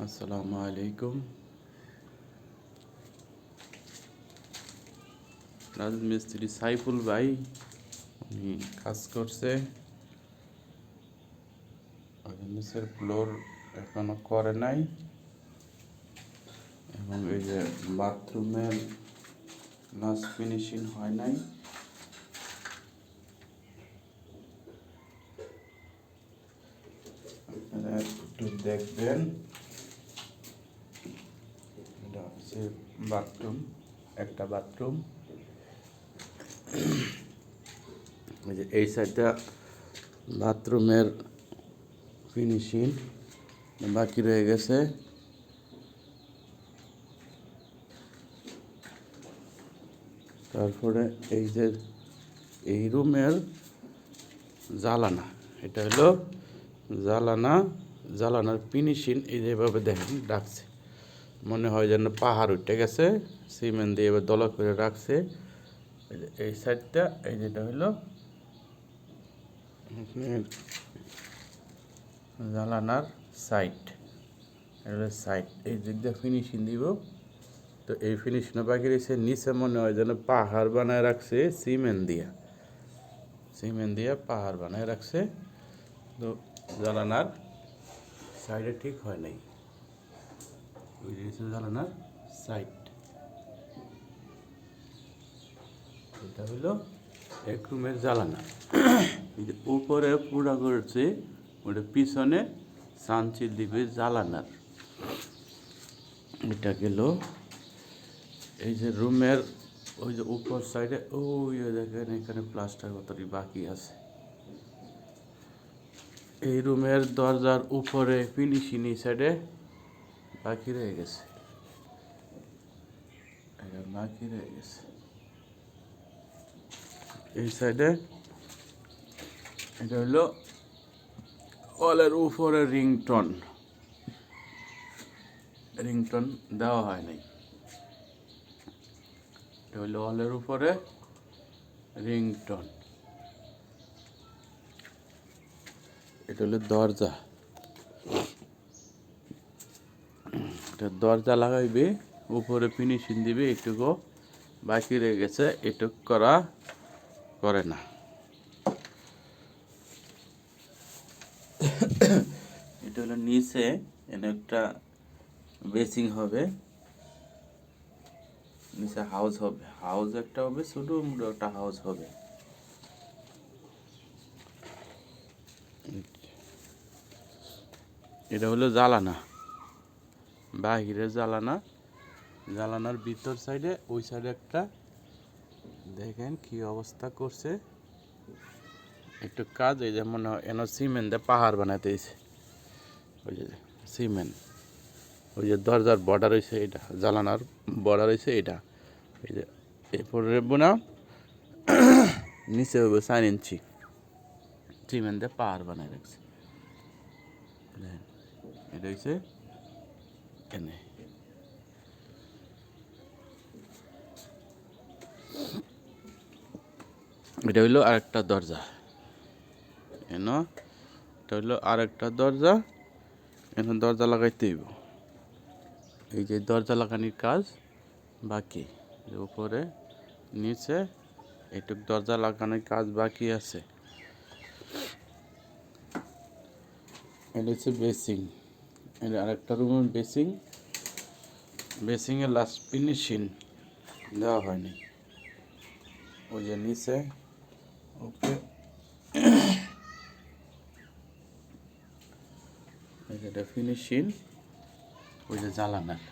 আসসালামু আলাইকুম। রাজমিস্ত্রি সাইফুল ভাই উনি কাজ করছে। নিচের ফ্লোর এখনো করে নাই এবং এই যে বাথরুমের লাস্ট ফিনিশিং হয় নাই। আপনারা একটু দেখবেন। এটা হচ্ছে বাথরুম, একটা বাথরুম। এই যে এই সাইডটা বাথরুমের ফিনিশিং বাকি রয়ে গেছে। তারপরে এই যে এই রুমের জালানা, এটা হলো জালানার ফিনিশিং। এই যেভাবে দেখেন রাখছে, মনে হয় যেন পাহাড় উঠে গেছে। সিমেন্ট দিয়ে এবার দলা করে রাখছে। এই সাইডটা, এই যেটা হলো জালানার সাইড, এটা হলো সাইড। এই দিক দিয়ে ফিনিশিং দিব। তো এই ফিনিশিংটা বাকি রয়েছে। নিচে মনে হয় যেন পাহাড় বানায় রাখছে সিমেন্ট দিয়ে পাহাড় বানায় রাখছে। তো জালানার সাইডে ঠিক হয় নাই। ওই যে জালানার সাইড, এটা হলো এক রুমের জালানা। উপরে পুরা করেছে, ওটা পিছনে সানচিল দিবে জালানার। এটা গেল এই যে রুমের ওই যে উপর সাইডে, ওই দেখেন এখানে প্লাস্টার কতটি বাকি আছে। এই রুমের দরজার উপরে ফিনিশিং এই সাইডে বাকি রয়ে গেছে, এটা বাকি রয়ে গেছে। এই সাইডে এটা হলো ওয়ালের উপরে রিংটন দেওয়া হয় নাই। এটা হলো ওয়ালের উপরে রিংটন। এটা হলো দরজা, এটা দরজা লাগাইবে, উপরে ফিনিশিং দিবে। এটুকু বাকি রয়ে গেছে, এটুক করে না। এটা হলো নিচে এনে একটা বেসিং হবে, নিচে হাউস একটা হবে, ছোট মোটো একটা হাউস হবে। এটা হলো জালানা, বাহিরের জালানার ভিতর সাইডে, ওই সাইডে একটা দেখেন কি অবস্থা করছে। একটু কাজ, এই যে মনে হয় এন সিমেন্ট দিয়ে পাহাড় বানাতে দিয়েছে। ওই যে সিমেন্ট, ওই যে দরজার বর্ডার হয়েছে এটা, জালানার বর্ডার হয়েছে এটা। এই যে এরপরে বোনা নিচে হবে 4 ইঞ্চি সিমেন্ট দিয়ে পাহাড় বানায় রাখছে। এটা হচ্ছে এনে। এটা হইলো আরেকটা দরজা, এটা হইলো আরেকটা দরজা। এখন দরজা লাগাইতে হইব। এই যে দরজা লাগানোর কাজ বাকি, উপরে নিচে এইটুক দরজা লাগানোর কাজ বাকি আছে। এটা হচ্ছে বেসিং, এটা আরেকটা রুমের বেসিংয়ের লাস্ট ফিনিশিং দেওয়া হয়নি। ওই যে নিচে ওকে এটা ফিনিশিং। ওই যে জালানার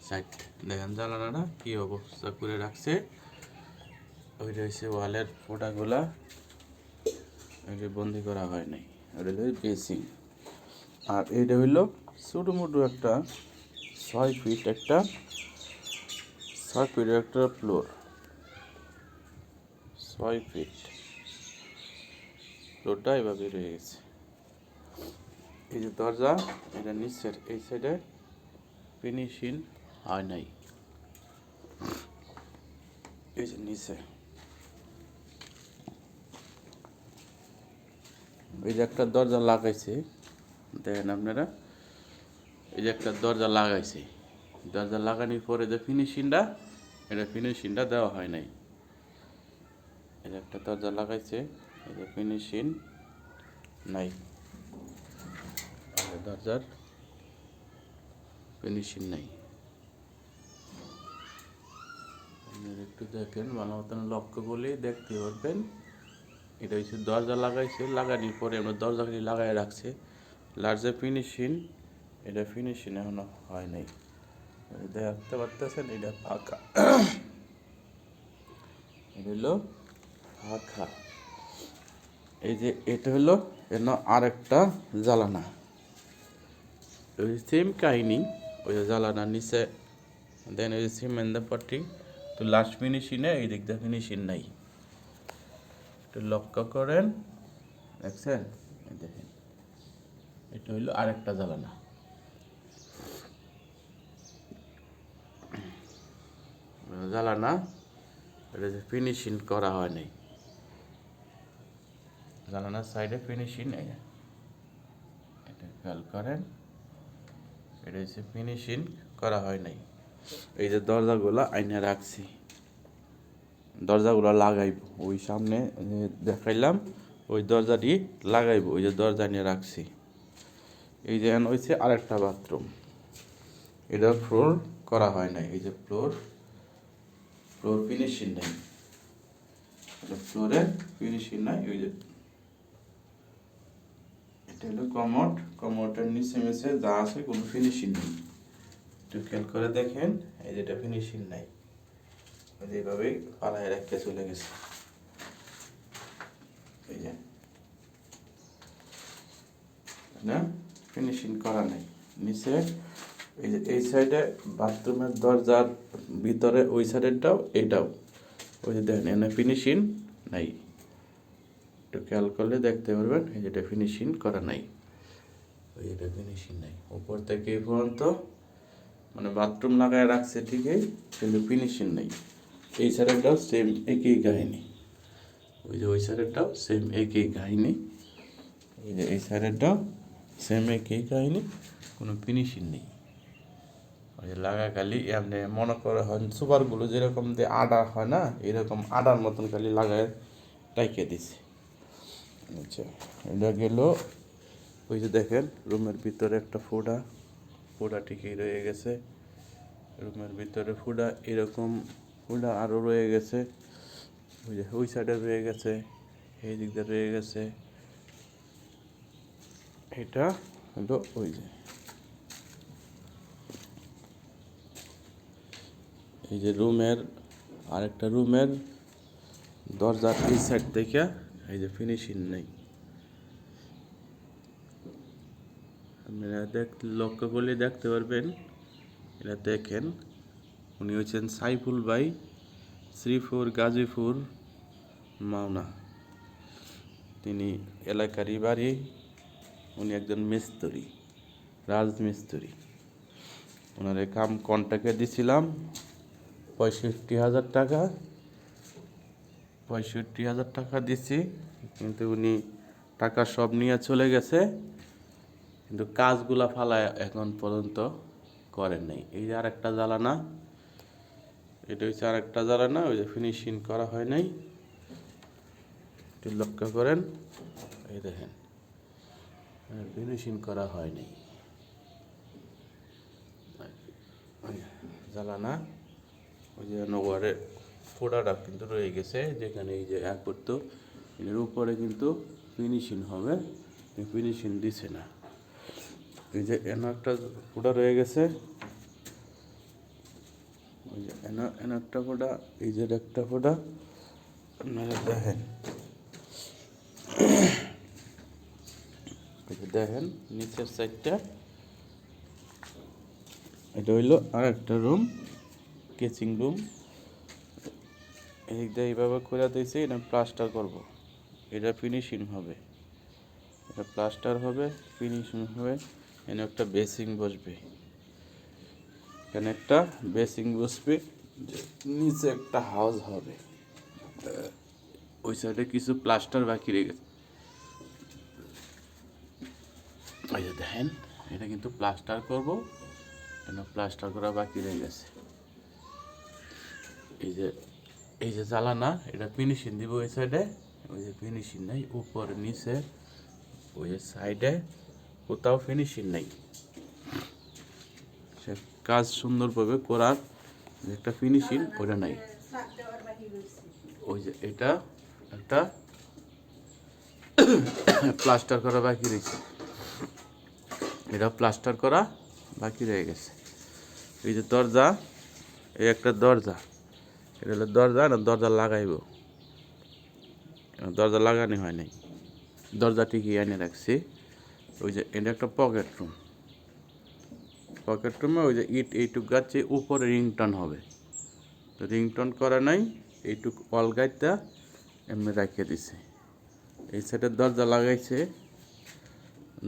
সাইড দেখেন, জালানাটা কি অবস্থা করে রাখছে। ওইটা হচ্ছে ওয়ালের ফোটাগুলা, ওইটা বন্দি করা হয় নাই। ওটা হলো বেসিং। আর এইটা হইলো ছোটো মোটো একটা 6 ফিট একটা ফ্লোর, 6 ফিট ফ্লোরটা এভাবে রয়ে গেছে। এই যে দরজা, এটা নিচের এই সাইডে ফিনিশিং হয় নাই। এই যে নিচে এই যে একটা দরজা লাগাইছে, দেখেন আপনারা, এই যে একটা দরজা লাগাইছি, দরজা লাগানোর পরে যে ফিনিশিংটা, এটা ফিনিশিংটা দেওয়া হয় নাই। এই যে একটা দরজা লাগাইছে, এই যে ফিনিশিং নাই, দরজার ফিনিশিং নাই। একটু দেখেন, ভালো মতন লক্ষ্য করলেই দেখতে পারবেন। এটা হচ্ছে দরজা লাগাইছে, লাগানোর পরে আমরা দরজাগুলি লাগাই রাখছে, লার্জে ফিনিশিং, এটা ফিনিশিং এখনো হয় নাই। দেখতে পারতেছেন এটা ফাঁকা, এটা হলো ফাঁকা। এই যে এটা হলো এর আরেকটা জ্বালানা, ওই সেম কাহিনী, ওই জ্বালানার নিচে দেন ওই সিমেন্ট পট্টি, তো লাস্ট ফিনিশিংয়ে এই দিক দিয়ে ফিনিশিং নাই। একটু লক্ষ্য করেন, দেখছেন? দেখেন, এটা হইলো আরেকটা জ্বালানা। জ্বালানা এটা যে ফিনিশিং করা হয় নাই, জ্বালানার সাইডে ফিনিশিং নেই, এটা খেয়াল করেন, এটা হচ্ছে ফিনিশিং করা হয় নাই। এই যে দরজাগুলো আইনে রাখছি, দরজাগুলো লাগাইব ওই সামনে দেখাইলাম, ওই দরজাটি লাগাইব, ওই যে দরজা নিয়ে রাখছি। এই যে হচ্ছে আরেকটা বাথরুম, এটা ফ্লোর করা হয় নাই, এই যে ফ্লোর ফিনিশিং নাই, ফ্লোরে ফিনিশিং নাই। ওই যে এটা হলো কমোডের নিচে মেসে যা আছে কোনো ফিনিশিং নেই। একটু খেয়াল করে দেখেন, এই যে এটা ফিনিশিং নাই, ওই যে এইভাবেই পালায় রেখে চলে গেছে। এই যে না, ফিনিশিং করা নাই নিচে। এই যে এই সাইডে বাথরুমের দরজার ভিতরে ওই সাইডেরটাও এটাও, ওই যে দেখেন এখানে ফিনিশিং নাই, একটু খেয়াল করলে দেখতে পারবেন, এই যেটা ফিনিশিং করা নাই, ওই যেটা ফিনিশিং নাই। উপর থেকে এই পর্যন্ত মানে বাথরুম লাগায় রাখছে ঠিকই, কিন্তু ফিনিশিং নেই। এই সাইডেরটাও সেম একই কাহিনী, ওই যে ওই সাইডেরটাও সেম একই কাহিনী, এই যে এই সাইডেরটাও সেম একই কাহিনী, কোনো ফিনিশিং নেই। ওই যে লাগা খালি এমনি মনে করে হয় সুপারগুলো যেরকম দিয়ে আডা হয় না, এরকম আডার মতন খালি লাগায় টাইকে দিছে। আচ্ছা, এটা গেল। ওই যে দেখেন রুমের ভিতরে একটা ফোড়া ঠিকই রয়ে গেছে, রুমের ভিতরে ফুডা এরকম ফুডা আরও রয়ে গেছে, ওই যে ওই সাইডে রয়ে গেছে, এই দিক দিয়ে রয়ে গেছে। এটা হলো ওই যে এই যে রুমের আরেকটা রুমের দরজার এই সাইড থেকে এই যে ফিনিশিং নেই। আপনারা লক্ষ্য করলে দেখতে পারবেন, এটা দেখেন, উনি হচ্ছেন সাইফুল ভাই, শ্রীপুর গাজীপুর মাওনা, তিনি এলাকারই বাড়ি, উনি একজন মিস্ত্রি, রাজমিস্ত্রি। ওনার কাম কন্ট্রাক্টে দিছিলাম 65,000 টাকা, 65,000 টাকা দিছি, কিন্তু উনি টাকা সব নিয়ে চলে গেছে, কিন্তু কাজগুলা ফালায় এখন পর্যন্ত করেন নাই। এই যে আরেকটা জ্বালানা, এটা হচ্ছে আরেকটা জ্বালানা, ওই যে ফিনিশিং করা হয় নাই, একটু লক্ষ্য করেন, এই দেখেন ফিনিশিং করা হয় নাই জ্বালানা। ওই যে নগরে ফোড়াটা কিন্তু রয়ে গেছে, যেখানে এই যে করতো, এর উপরে কিন্তু ফিনিশিং হবে, ফিনিশিং দিছে না। এই যে এনে একটা ফোড়া রয়ে গেছে, ওই যে এনে একটা ফোড়া, এই যে একটা ফোড়া, আপনারা দেখেন, দেখেন নিচের সাইডটা, এটা হইলো আর একটা রুম, কেচিং রুম। এদিক দিয়ে এইভাবে করে দিয়েছি, এটা প্লাস্টার করব, এটা ফিনিশিং হবে, এটা প্লাস্টার হবে, ফিনিশিং হবে। এখানে একটা বেসিং বসবে, এখানে একটা বেসিং বসবে, নিচে একটা হাউস হবে। ওই সাইডে কিছু প্লাস্টার বাকি রয়ে গেছে, এই যে দেখেন, এটা কিন্তু প্লাস্টার করব, এটা প্লাস্টার করা বাকি রয়ে গেছে। এই যে জ্বালানা, এটা ফিনিশিং দিব ওই সাইডে, ওই যে ফিনিশিং নেই উপরে নিচে, ওই যে সাইডে কোথাও ফিনিশিং নেই। সে কাজ সুন্দরভাবে করার যে একটা ফিনিশিং ওটা নাই। ওই যে এটা একটা প্লাস্টার করা বাকি রয়েছে, এটা প্লাস্টার করা বাকি রয়ে গেছে। এই যে দরজা, এই একটা দরজা, এটা হলো দরজা না, দরজা লাগাইব, দরজা লাগানো হয় নাই, দরজা ঠিকই এনে রাখছি। ওই যে এটা একটা পকেট রুম, পকেট রুমে ওই যে ইট এইটুক গাছে উপরে রিংটন হবে, তো রিংটন করা নাই, এইটুক অল গাইটা এমনি রাখিয়ে দিছে। এই সাইডের দরজা লাগাইছে,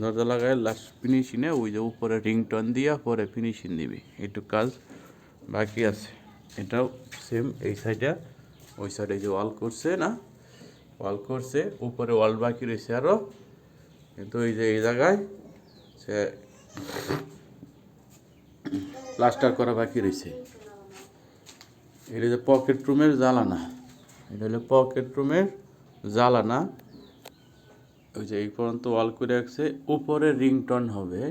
দরজা লাগাই লাস্ট ফিনিশিংয়ে ওই যে উপরে রিংটন দিয়া পরে ফিনিশিং দিবি, এইটুক কাজ বাকি আছে। এটাও সেম, এই সাইডে ওই সাইডে যে ওয়াল করছে না, ওয়াল করছে, উপরে ওয়াল বাকি রয়েছে আরও, কিন্তু এই যে এই জায়গায় সে প্লাস্টার করা বাকি রয়েছে। এটা যে পকেট রুমের জ্বালানা, এটা হলো পকেট রুমের জ্বালানা। ওই যে এই পর্যন্ত ওয়াল করে রাখছে, উপরে রিংটন হবে,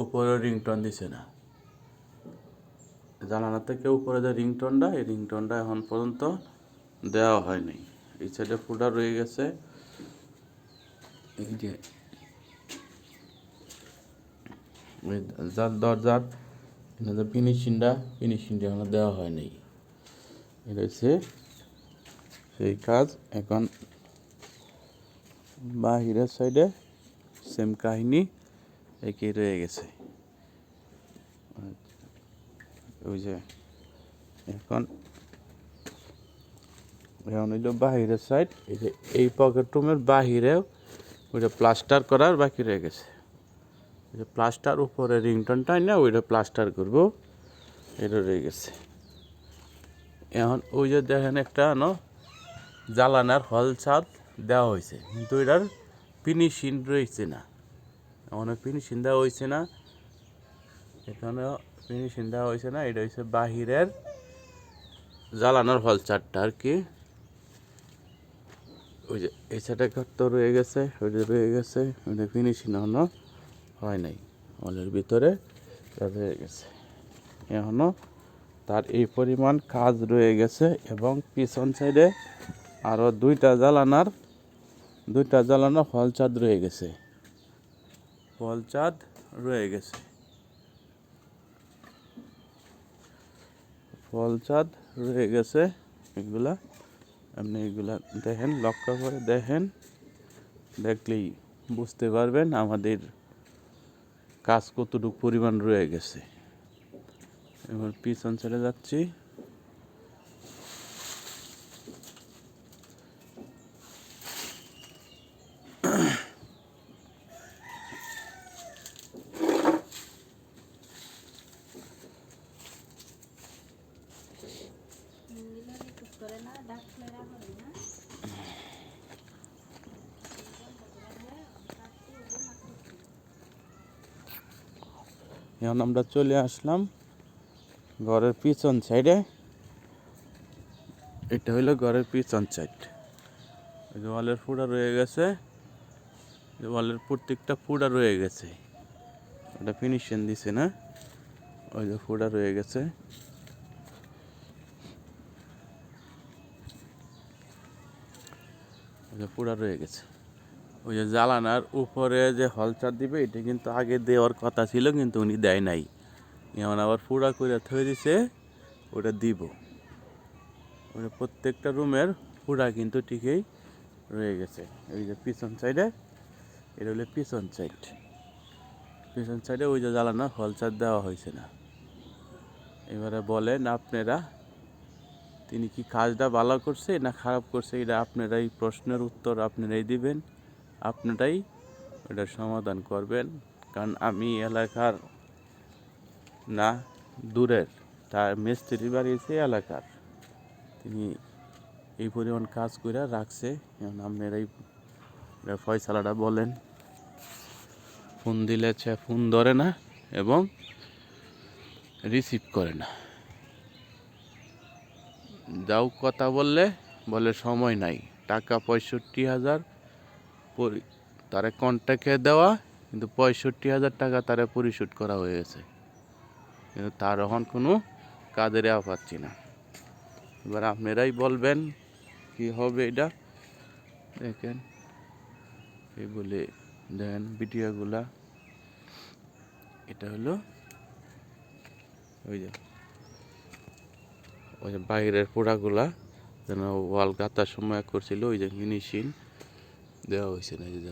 উপরে রিংটন দিছে না, জানালা থেকে উপরে যে রিংটনটা, এই রিংটনটা এখন পর্যন্ত দেওয়া হয়নি। এই সাইডে ফুটা রয়ে গেছে। এই যে দরজার ফিনিশিংটা এখনো দেওয়া হয়নি। এটা হচ্ছে সেই কাজ। এখন বাহিরের সাইডে সেম কাহিনী একই রয়ে গেছে। ওই যে এখন হইল বাহিরের সাইড, এই যে এই পকেট রুমের বাহিরেও ওইটা প্লাস্টার করার বাকি রয়ে গেছে। ওই যে প্লাস্টার উপরে রিংটনটা না, ওইটা প্লাস্টার করব, এটা রয়ে গেছে। এখন ওই যে দেখেন একটা জ্বালানার হল ছাদ দেওয়া হয়েছে, কিন্তু এটার ফিনিশিং রয়েছে না, এখনও ফিনিশিং দেওয়া হয়েছে না, এখানেও ফিনিশিং দেওয়া হয়েছে না। এটা হচ্ছে বাহিরের জ্বালানোর হল ছাদটা আর কি। ওই যে এই সাইডে ঘরটা রয়ে গেছে, ওইটা রয়ে গেছে, ওইটা ফিনিশিং এখনও হয় নাই, হলের ভিতরে রয়ে গেছে। এখনও তার এই পরিমাণ কাজ রয়ে গেছে, এবং পিছন সাইডে আরও দুইটা জ্বালানার হল ছাদ রয়ে গেছে, হল ছাদ রয়ে গেছে, হল ছাদ রয়ে গেছে। এগুলা আপনি এগুলা দেখেন, লক্ষ্য করে দেখেন, দেখলেই বুঝতে পারবেন আমাদের কাজ কতটুকু পরিমাণ রয়ে গেছে। এবার পিছন ছেড়ে যাচ্ছি। এখন আমরা চলে আসলাম ঘরের পিছন সাইডে। এটা হইলো ঘরের পিছন সাইড। ওয়ালের ফুটা রয়ে গেছে, ওয়ালের প্রত্যেকটা ফুটা রয়ে গেছে, ওটা ফিনিশিং দিছে না, ওই যে ফুটা রয়ে গেছে। পুরা রয়ে গেছে। ওই যে জ্বালানার উপরে যে হলচার দিবে, এটা কিন্তু আগে দেওয়ার কথা ছিল, কিন্তু উনি দেয় নাই, এমন আবার পুরা করে থয়ে দিছে, ওটা দিব। ওটা প্রত্যেকটা রুমের পুরা কিন্তু ঠিকই রয়ে গেছে। এই যে পিছন সাইডে, এটা হলো পিছন সাইড, পিছন সাইডে ওই যে জ্বালানার হলচার দেওয়া হয়েছে না। এবারে বলেন আপনারা, তিনি কি কাজটা ভালো করছে না খারাপ করছে, এটা আপনারাই প্রশ্নের উত্তর আপনারাই দিবেন, আপনারাই এটার সমাধান করবেন। কারণ আমি এলাকার না, দূরের, তার মিস্ত্রি বাড়িয়েছে এলাকার, তিনি এই পরিমাণ কাজ করে রাখছে। এখন আপনারাই ফয়সালাটা বলেন। ফোন দিলে ফোন ধরে না এবং রিসিভ করে না। যাও কথা বললে বলে সময় নাই, টাকা 65,000 তারে কন্ট্যাক্টে দেওয়া, কিন্তু 65,000 টাকা তারে পরিশোধ করা হয়ে গেছে, কিন্তু তার এখন কোনো কাজের পাচ্ছি না। এবার আপনারাই বলবেন কি হবে এটা। দেখেন এই বলে দেখেন ভিডিওগুলা, এটা হলো ওই যে বাইরের পোড়াগুলা যেন ওয়াল গাঁথার সময় করছিল, ওই যে ফিনিশিং দেওয়া হয়েছে না, এই যে